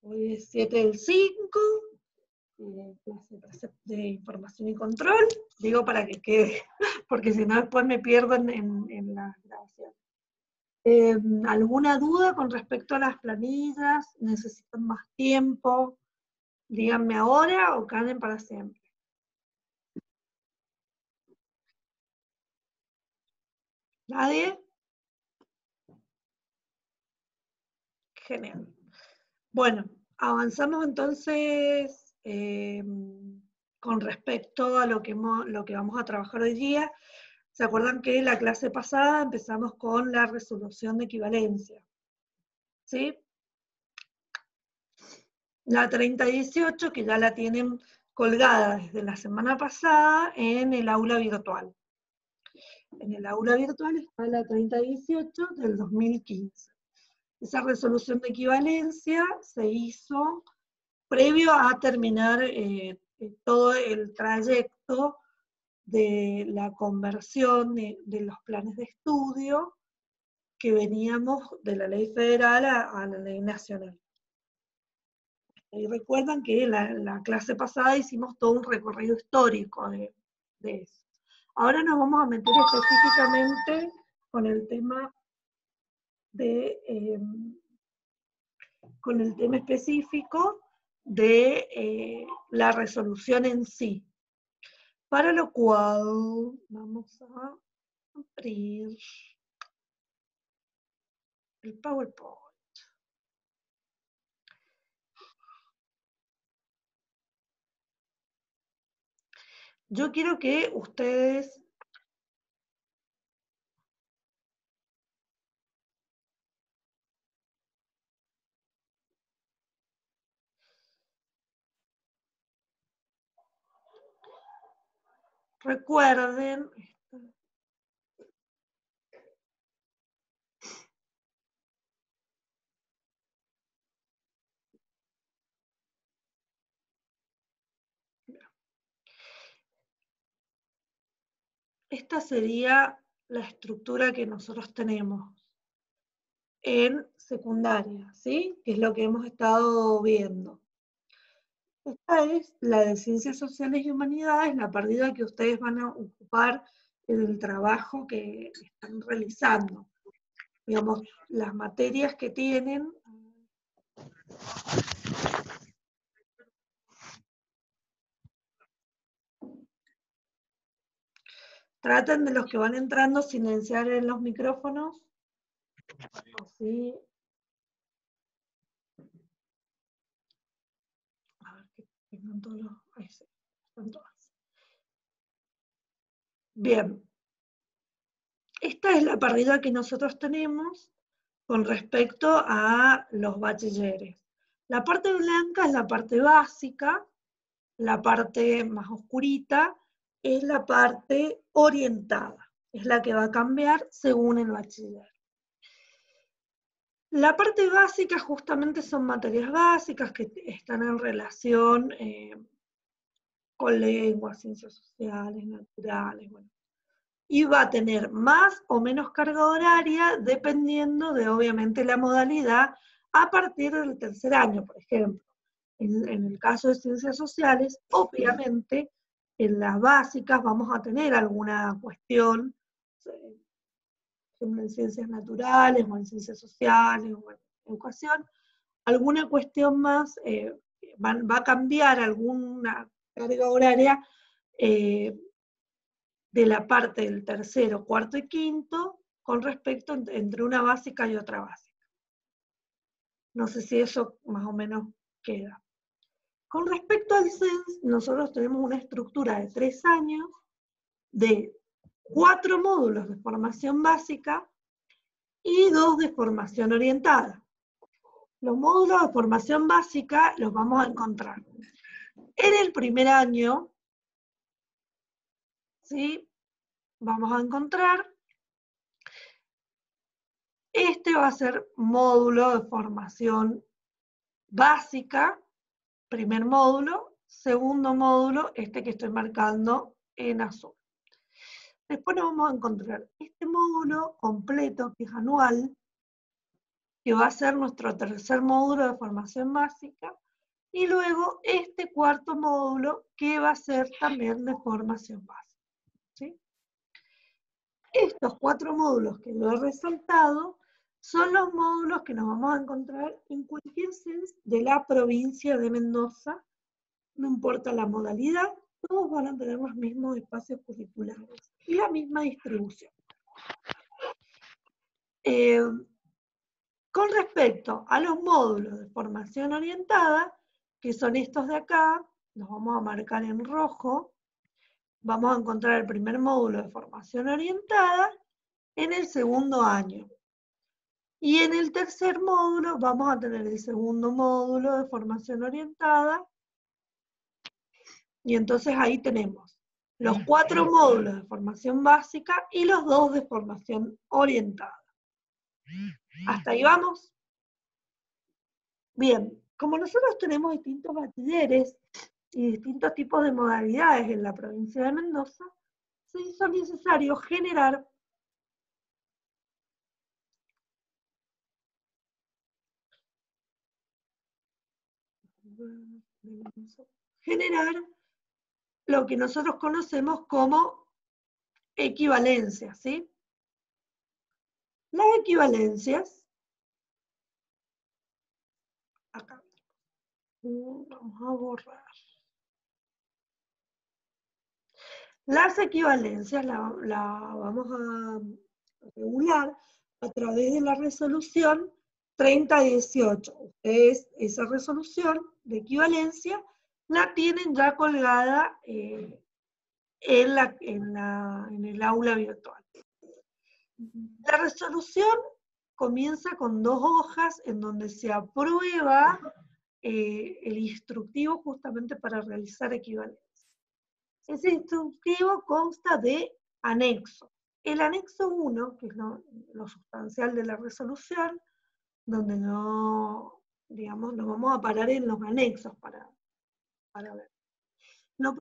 Hoy es 7 del 5, clase de información y control, digo para que quede, porque si no después me pierdo en la grabación. ¿Alguna duda con respecto a las planillas? ¿Necesitan más tiempo? Díganme ahora o callen para siempre. ¿Nadie? Genial. Bueno, avanzamos entonces con respecto a lo que vamos a trabajar hoy día. ¿Se acuerdan que la clase pasada empezamos con la resolución de equivalencia? ¿Sí? La 3018, que ya la tienen colgada desde la semana pasada en el aula virtual. En el aula virtual está la 3018 del 2015. Esa resolución de equivalencia se hizo previo a terminar todo el trayecto de la conversión de los planes de estudio que veníamos de la ley federal a la ley nacional. Y recuerdan que la clase pasada hicimos todo un recorrido histórico de eso. Ahora nos vamos a meter específicamente con el tema específico de la resolución en sí. Para lo cual vamos a abrir el PowerPoint. Yo quiero que ustedes recuerden esta sería la estructura que nosotros tenemos en secundaria, ¿sí? Que es lo que hemos estado viendo. Esta es la de Ciencias Sociales y Humanidades, la partida que ustedes van a ocupar en el trabajo que están realizando. Digamos, las materias que tienen. Traten de los que van entrando silenciar en los micrófonos. Así. A ver que tengan todos los. Ahí sí, están todas. Bien. Esta es la partida que nosotros tenemos con respecto a los bachilleres. La parte blanca es la parte básica, la parte más oscurita es la parte orientada, es la que va a cambiar según el bachiller. La parte básica justamente son materias básicas que están en relación con lenguas, ciencias sociales, naturales, bueno. Y va a tener más o menos carga horaria dependiendo de, obviamente, la modalidad a partir del tercer año, por ejemplo. En el caso de ciencias sociales, obviamente, en las básicas vamos a tener alguna cuestión, en ciencias naturales o en ciencias sociales o en educación, alguna cuestión más, va a cambiar alguna carga horaria de la parte del tercero, cuarto y quinto con respecto entre una básica y otra básica. No sé si eso más o menos queda. Con respecto al CENS, nosotros tenemos una estructura de 3 años de 4 módulos de formación básica y 2 de formación orientada. Los módulos de formación básica los vamos a encontrar en el primer año, ¿sí? Vamos a encontrar, este va a ser módulo de formación básica, primer módulo, segundo módulo, este que estoy marcando en azul. Después nos vamos a encontrar este módulo completo, que es anual, que va a ser nuestro tercer módulo de formación básica, y luego este cuarto módulo, que va a ser también de formación básica, ¿sí? Estos 4 módulos que yo he resaltado son los módulos que nos vamos a encontrar en cualquier CENS de la provincia de Mendoza, no importa la modalidad, todos van a tener los mismos espacios curriculares y la misma distribución. Con respecto a los módulos de formación orientada, que son estos de acá, los vamos a marcar en rojo, vamos a encontrar el primer módulo de formación orientada en el segundo año. Y en el tercer módulo vamos a tener el segundo módulo de formación orientada. Y entonces ahí tenemos los 4 módulos de formación básica y los 2 de formación orientada. ¿Hasta ahí vamos? Bien, como nosotros tenemos distintos bachilleres y distintos tipos de modalidades en la provincia de Mendoza, se hizo necesario generar lo que nosotros conocemos como equivalencias, ¿sí? Las equivalencias, acá, vamos a borrar. Las equivalencias la vamos a regular a través de la resolución 3018. Ustedes esa resolución de equivalencia la tienen ya colgada en el aula virtual. La resolución comienza con 2 hojas en donde se aprueba el instructivo justamente para realizar equivalencia. Ese instructivo consta de anexos. El anexo 1, que es lo sustancial de la resolución, donde no, digamos, nos vamos a parar en los anexos para ver. Lo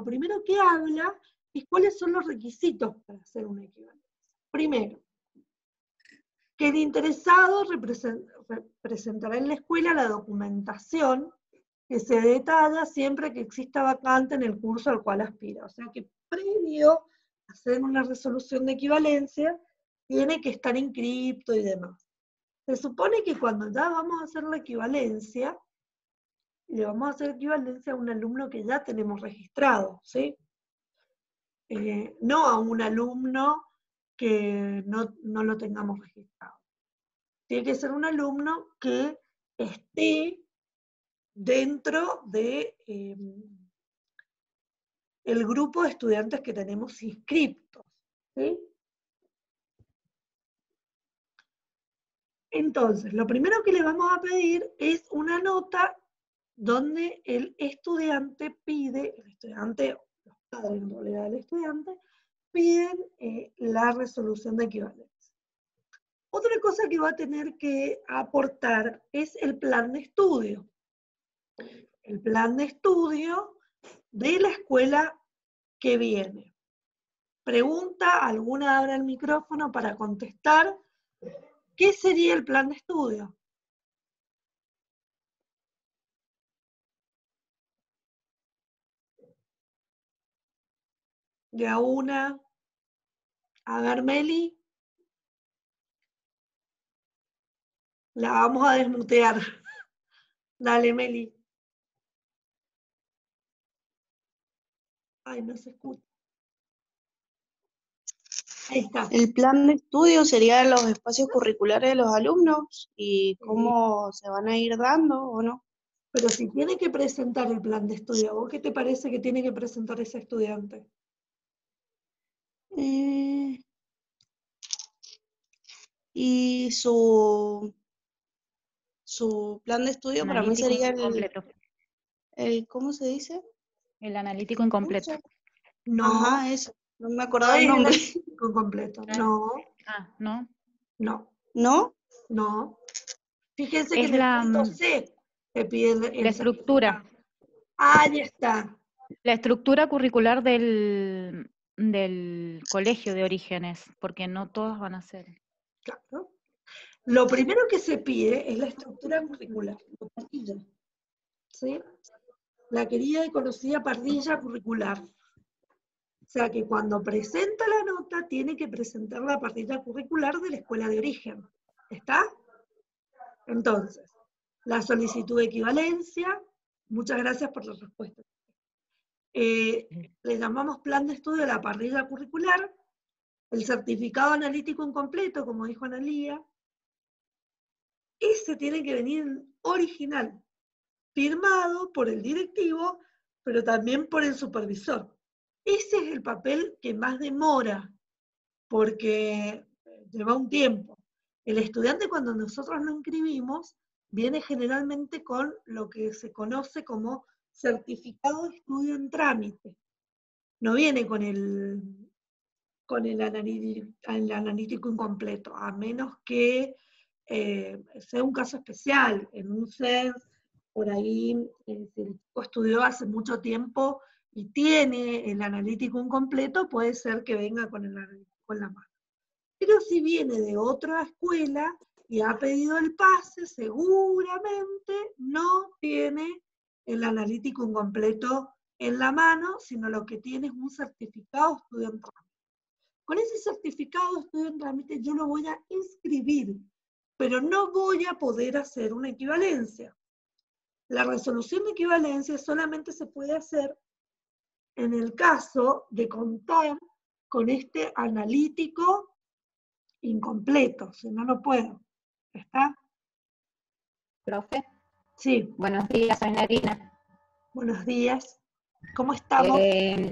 primero que habla es cuáles son los requisitos para hacer una equivalencia. Primero, que el interesado presentará en la escuela la documentación que se detalla siempre que exista vacante en el curso al cual aspira. O sea que previo a hacer una resolución de equivalencia, tiene que estar inscripto y demás. Se supone que cuando ya vamos a hacer la equivalencia, le vamos a hacer equivalencia a un alumno que ya tenemos registrado, ¿sí? No a un alumno que no lo tengamos registrado. Tiene que ser un alumno que esté dentro de el grupo de estudiantes que tenemos inscriptos, ¿sí? Entonces, lo primero que le vamos a pedir es una nota donde el estudiante pide, los padres en realidad del estudiante, piden la resolución de equivalencia. Otra cosa que va a tener que aportar es el plan de estudio. El plan de estudio de la escuela que viene. Pregunta, alguna abra el micrófono para contestar. ¿Qué sería el plan de estudio? De a una. A ver, Meli. La vamos a desmutear. Dale, Meli. Ay, no se escucha. Ahí está. El plan de estudio sería los espacios curriculares de los alumnos y cómo se van a ir dando o no. Pero si tiene que presentar el plan de estudio, ¿a vos qué te parece que tiene que presentar ese estudiante? Y su plan de estudio para mí sería incompleto. ¿cómo se dice? El analítico incompleto. No. Ajá, eso. No me acordaba el nombre. Completo. No. Ah, ¿no? No. ¿No? No. Fíjense Es que en el la, punto C te pide la estructura. Ahí está. La estructura curricular del colegio de Orígenes, porque no todos van a ser. Claro. Lo primero que se pide es la estructura curricular, la parrilla, ¿sí? La querida y conocida parrilla curricular. O sea que cuando presenta la nota, tiene que presentar la parrilla curricular de la escuela de origen. ¿Está? Entonces, la solicitud de equivalencia, muchas gracias por la respuesta. Le llamamos plan de estudio a la parrilla curricular, el certificado analítico incompleto, como dijo Analía, ese tiene que venir original, firmado por el directivo, pero también por el supervisor. Ese es el papel que más demora, porque lleva un tiempo. El estudiante, cuando nosotros lo inscribimos, viene generalmente con lo que se conoce como certificado de estudio en trámite. No viene con el analítico incompleto, a menos que sea un caso especial, en un CENS, por ahí, si el chico estudió hace mucho tiempo y tiene el analítico incompleto, puede ser que venga con el analítico en la mano. Pero si viene de otra escuela y ha pedido el pase, seguramente no tiene el analítico incompleto en la mano, sino lo que tiene es un certificado de estudio en trámite. Con ese certificado de estudio en trámite yo lo voy a inscribir, pero no voy a poder hacer una equivalencia. La resolución de equivalencia solamente se puede hacer en el caso de contar con este analítico incompleto, si no, no puedo. ¿Está? Profe, Sí, buenos días, soy Narina. buenos días. ¿Cómo estamos?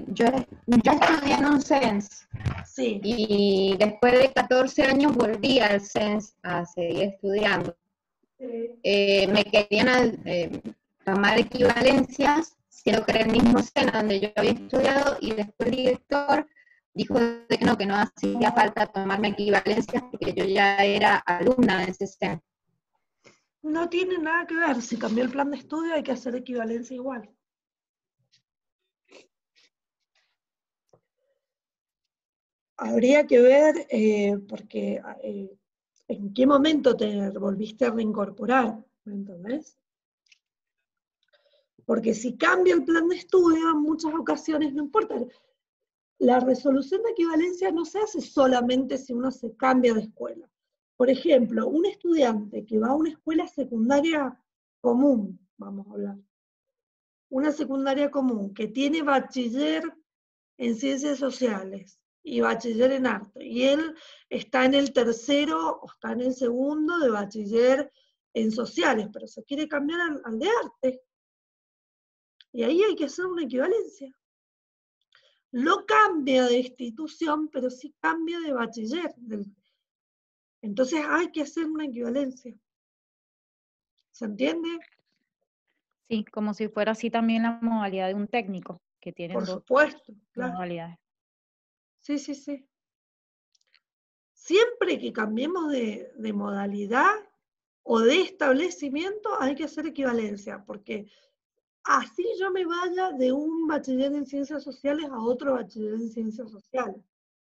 Yo estudié en un CENS Sí, y después de 14 años volví al CENS a seguir estudiando. Me querían tomar equivalencias, siendo que era el mismo CEN donde yo había estudiado, y después el director dijo de que no hacía falta tomarme equivalencias porque yo ya era alumna de ese CEN. no tiene nada que ver. Si cambió el plan de estudio, hay que hacer equivalencia igual. Habría que ver, porque en qué momento te volviste a reincorporar, ¿me entendés? Porque si cambia el plan de estudio, en muchas ocasiones no importa. La resolución de equivalencia no se hace solamente si uno se cambia de escuela. Por ejemplo, un estudiante que va a una escuela secundaria común, vamos a hablar, una secundaria común que tiene bachiller en ciencias sociales y bachiller en arte, y él está en el tercero o está en el segundo de bachiller en sociales, pero se quiere cambiar al de arte, y ahí hay que hacer una equivalencia. No cambia de institución, pero sí cambia de bachiller. Entonces hay que hacer una equivalencia. ¿Se entiende? Sí, como si fuera así también la modalidad de un técnico, que tienen Por dos supuesto, claro. modalidades. Sí, sí, sí. Siempre que cambiemos de modalidad o de establecimiento, hay que hacer equivalencia, porque así yo me vaya de un bachiller en ciencias sociales a otro bachiller en ciencias sociales.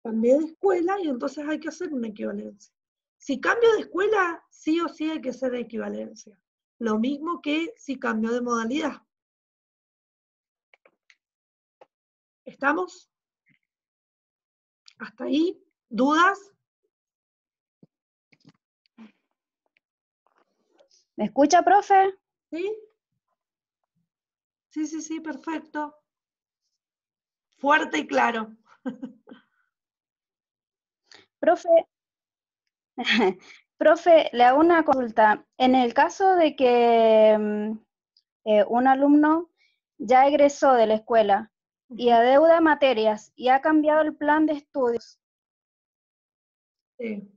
Cambié de escuela y entonces hay que hacer una equivalencia. Si cambio de escuela, sí o sí hay que hacer equivalencia. Lo mismo que si cambio de modalidad. ¿Estamos? ¿Hasta ahí? ¿Dudas? ¿Me escucha, profe? ¿Sí? Sí, sí, sí, perfecto. Fuerte y claro. Profe, profe, le hago una consulta. En el caso de que un alumno ya egresó de la escuela y adeuda materias y ha cambiado el plan de estudios, Sí.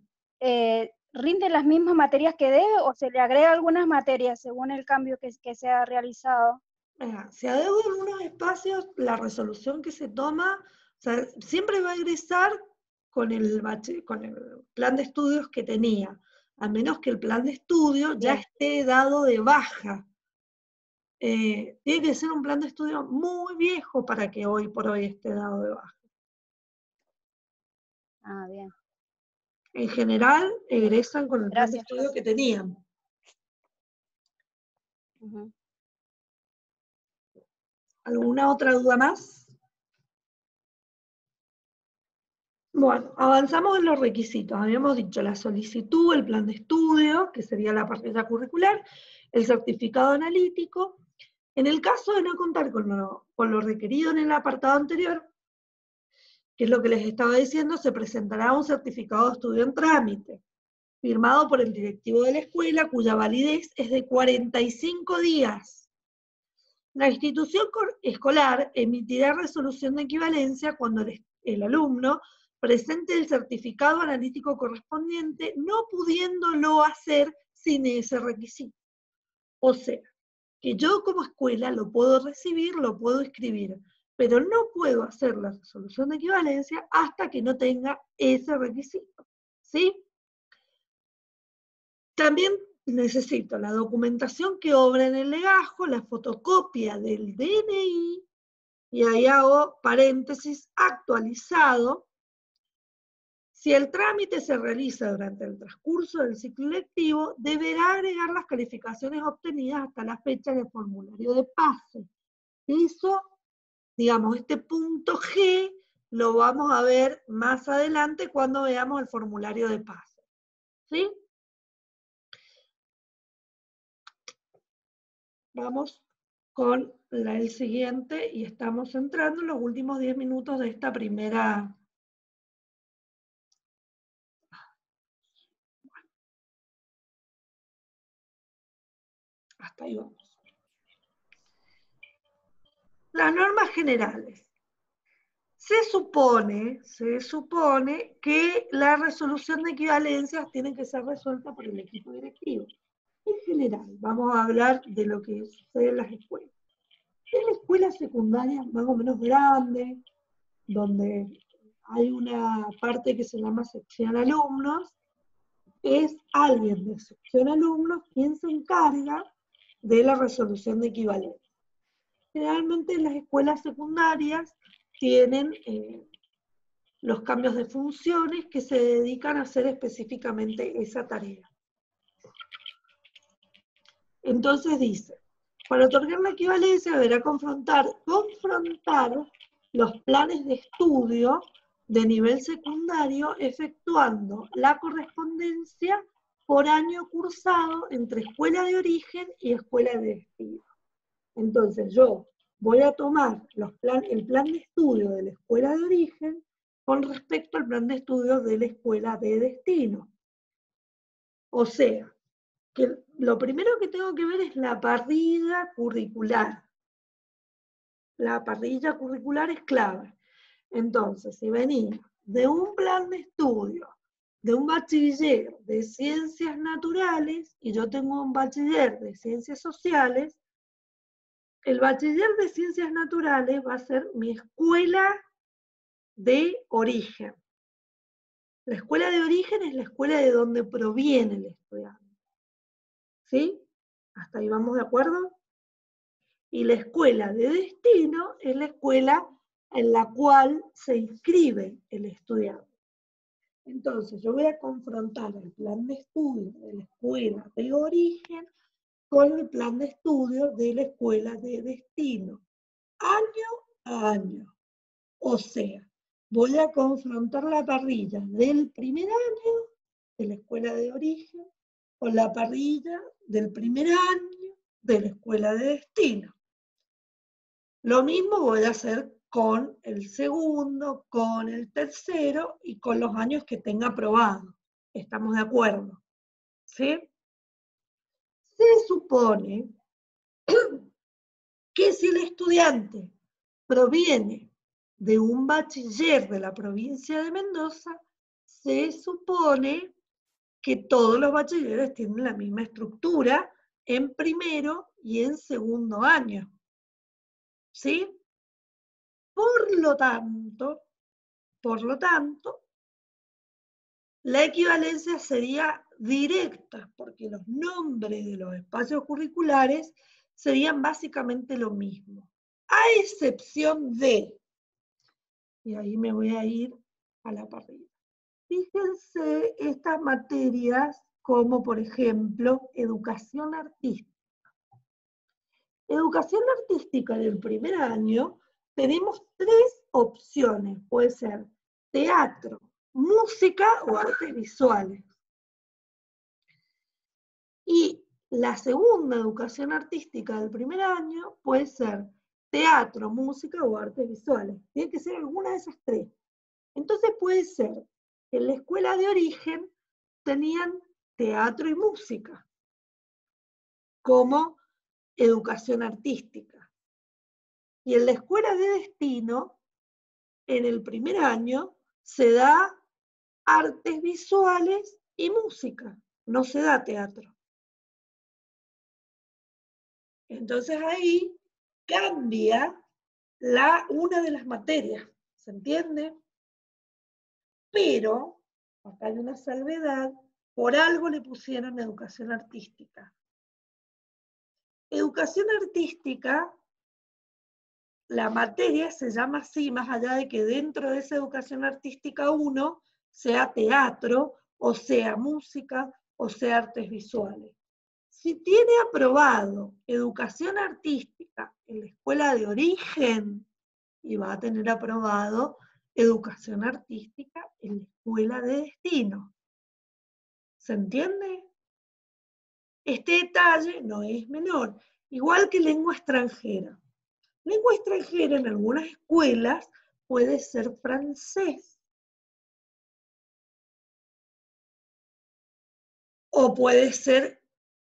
¿rinde las mismas materias que debe o se le agrega algunas materias según el cambio que se ha realizado? Se adeudan unos espacios, la resolución que se toma, o sea, siempre va a egresar con el plan de estudios que tenía, a menos que el plan de estudio ya Bien. esté dado de baja. Tiene que ser un plan de estudio muy viejo para que hoy por hoy esté dado de baja. Ah, bien. En general, egresan con el plan de Gracias, estudio profe. que tenían. Ujú. ¿Alguna otra duda más? Bueno, avanzamos en los requisitos. Habíamos dicho la solicitud, el plan de estudio, que sería la parrilla curricular, el certificado analítico. En el caso de no contar con lo requerido en el apartado anterior, que es lo que les estaba diciendo, se presentará un certificado de estudio en trámite, firmado por el directivo de la escuela, cuya validez es de 45 días. La institución escolar emitirá resolución de equivalencia cuando el alumno presente el certificado analítico correspondiente, no pudiéndolo hacer sin ese requisito. O sea, que yo como escuela lo puedo recibir, lo puedo escribir, pero no puedo hacer la resolución de equivalencia hasta que no tenga ese requisito, ¿sí? También necesito la documentación que obra en el legajo, la fotocopia del DNI, y ahí hago paréntesis, actualizado. Si el trámite se realiza durante el transcurso del ciclo lectivo, deberá agregar las calificaciones obtenidas hasta la fecha del formulario de pase. Eso, digamos, este punto G lo vamos a ver más adelante cuando veamos el formulario de pase. ¿Sí? Vamos con el siguiente y estamos entrando en los últimos 10 minutos de esta primera. Hasta ahí vamos. Las normas generales. Se supone que la resolución de equivalencias tiene que ser resuelta por el equipo directivo. En general, vamos a hablar de lo que sucede en las escuelas. En escuelas secundarias más o menos grandes, donde hay una parte que se llama sección alumnos, es alguien de sección alumnos quien se encarga de la resolución de equivalencia. Generalmente en las escuelas secundarias tienen los cambios de funciones que se dedican a hacer específicamente esa tarea. Entonces dice, para otorgar la equivalencia deberá confrontar los planes de estudio de nivel secundario efectuando la correspondencia por año cursado entre escuela de origen y escuela de destino. Entonces yo voy a tomar el plan de estudio de la escuela de origen con respecto al plan de estudio de la escuela de destino. O sea, que lo primero que tengo que ver es la parrilla curricular. La parrilla curricular es clave. Entonces, si venía de un plan de estudio, de un bachiller de ciencias naturales, y yo tengo un bachiller de ciencias sociales, el bachiller de ciencias naturales va a ser mi escuela de origen. La escuela de origen es la escuela de donde proviene el estudiante. ¿Sí? ¿Hasta ahí vamos de acuerdo? Y la escuela de destino es la escuela en la cual se inscribe el estudiante. Entonces, yo voy a confrontar el plan de estudio de la escuela de origen con el plan de estudio de la escuela de destino, año a año. O sea, voy a confrontar la parrilla del primer año de la escuela de origen con la parrilla del primer año de la escuela de destino. Lo mismo voy a hacer con el segundo, con el tercero y con los años que tenga aprobado. ¿Estamos de acuerdo? ¿Sí? Se supone que si el estudiante proviene de un bachiller de la provincia de Mendoza, se supone que todos los bachilleres tienen la misma estructura en primero y en segundo año. ¿Sí? Por lo tanto, la equivalencia sería directa, porque los nombres de los espacios curriculares serían básicamente lo mismo, a excepción de, y ahí me voy a ir a la parrilla, Fíjense estas materias como, por ejemplo, educación artística. Educación artística del primer año tenemos 3 opciones. Puede ser teatro, música o artes visuales. Y la segunda educación artística del primer año puede ser teatro, música o artes visuales. Tiene que ser alguna de esas 3. Entonces puede ser que en la escuela de origen tenían teatro y música como educación artística. Y en la escuela de destino, en el primer año, se da artes visuales y música, no se da teatro. Entonces ahí cambia una de las materias, ¿se entiende? Pero, acá hay una salvedad, por algo le pusieron educación artística. Educación artística, la materia se llama así, más allá de que dentro de esa educación artística 1 sea teatro, o sea música, o sea artes visuales. Si tiene aprobado educación artística en la escuela de origen, y va a tener aprobado educación artística en la escuela de destino. ¿Se entiende? Este detalle no es menor, igual que lengua extranjera. Lengua extranjera en algunas escuelas puede ser francés. O puede ser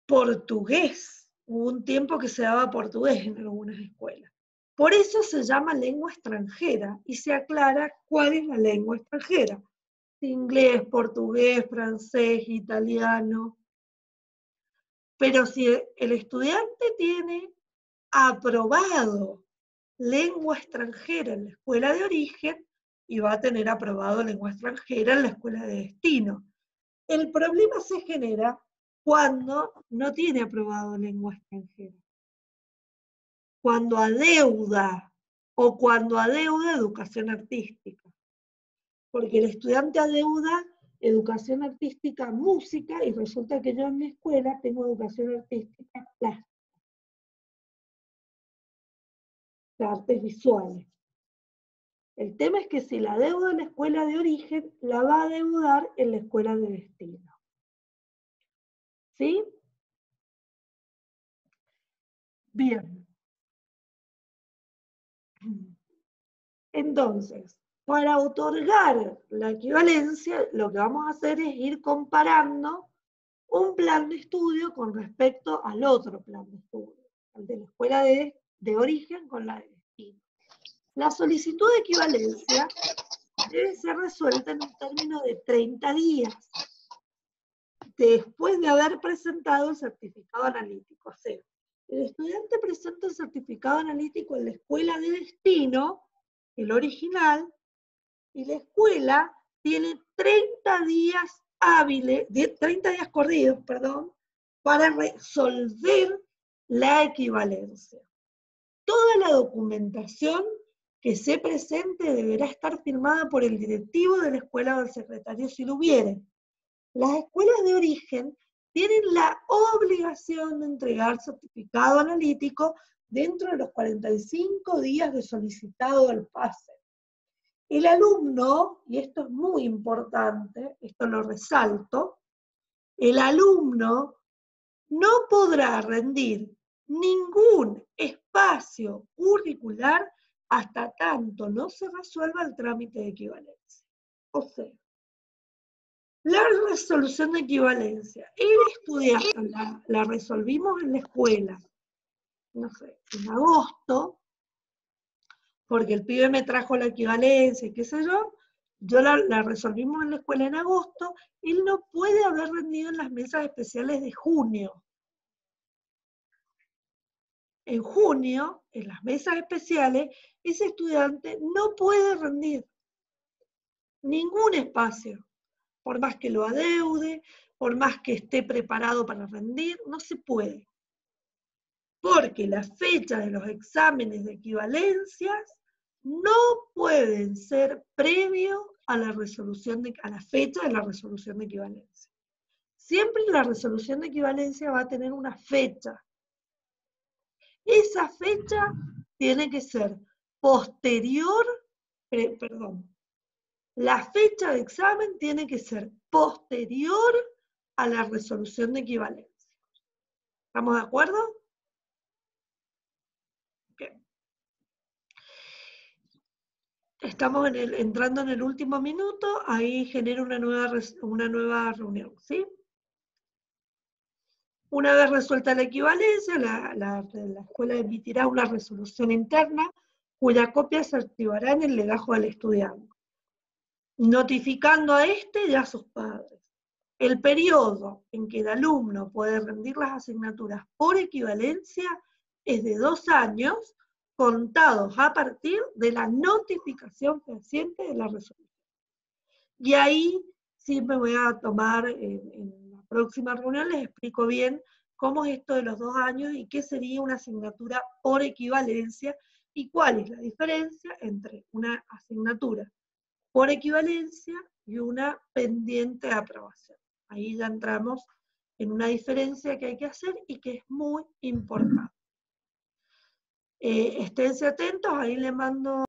portugués. Hubo un tiempo que se daba portugués en algunas escuelas. Por eso se llama lengua extranjera y se aclara cuál es la lengua extranjera. Inglés, portugués, francés, italiano. Pero si el estudiante tiene aprobado lengua extranjera en la escuela de origen, y va a tener aprobado lengua extranjera en la escuela de destino. El problema se genera cuando no tiene aprobado lengua extranjera. Cuando adeuda, o cuando adeuda educación artística. Porque el estudiante adeuda educación artística, música, y resulta que yo en mi escuela tengo educación artística plástica. Artes visuales. El tema es que si la adeuda en la escuela de origen, la va a adeudar en la escuela de destino. ¿Sí? Bien. Entonces, para otorgar la equivalencia, lo que vamos a hacer es ir comparando un plan de estudio con respecto al otro plan de estudio, el de la escuela de origen con la de destino. La solicitud de equivalencia debe ser resuelta en un término de 30 días, después de haber presentado el certificado analítico. O sea, el estudiante presenta el certificado analítico en la escuela de destino, el original, y la escuela tiene 30 días hábiles, 30 días corridos, perdón, para resolver la equivalencia. Toda la documentación que se presente deberá estar firmada por el directivo de la escuela o el secretario si lo hubiere. Las escuelas de origen tienen la obligación de entregar certificado analítico dentro de los 45 días de solicitado del pase. El alumno, y esto es muy importante, esto lo resalto, el alumno no podrá rendir ningún espacio curricular hasta tanto no se resuelva el trámite de equivalencia. O sea, la resolución de equivalencia, el estudiante la resolvimos en la escuela, no sé, en agosto, porque el pibe me trajo la equivalencia y qué sé yo la resolvimos en la escuela en agosto, él no puede haber rendido en las mesas especiales de junio. En junio, en las mesas especiales, ese estudiante no puede rendir ningún espacio, por más que lo adeude, por más que esté preparado para rendir, no se puede. Porque la fecha de los exámenes de equivalencias no pueden ser previo a la fecha de la resolución de equivalencia. Siempre la resolución de equivalencia va a tener una fecha. Esa fecha tiene que ser posterior, la fecha de examen tiene que ser posterior a la resolución de equivalencia. ¿Estamos de acuerdo? Bien. Estamos entrando en el último minuto, ahí genera una nueva reunión, ¿sí? Una vez resuelta la equivalencia, la escuela emitirá una resolución interna cuya copia se archivará en el legajo del estudiante, notificando a este y a sus padres. El periodo en que el alumno puede rendir las asignaturas por equivalencia es de 2 años, contados a partir de la notificación fehaciente de la resolución. Y ahí sí me voy a tomar, en la próxima reunión les explico bien cómo es esto de los 2 años y qué sería una asignatura por equivalencia y cuál es la diferencia entre una asignatura por equivalencia y una pendiente de aprobación. Ahí ya entramos en una diferencia que hay que hacer y que es muy importante. Esténse atentos, ahí le mando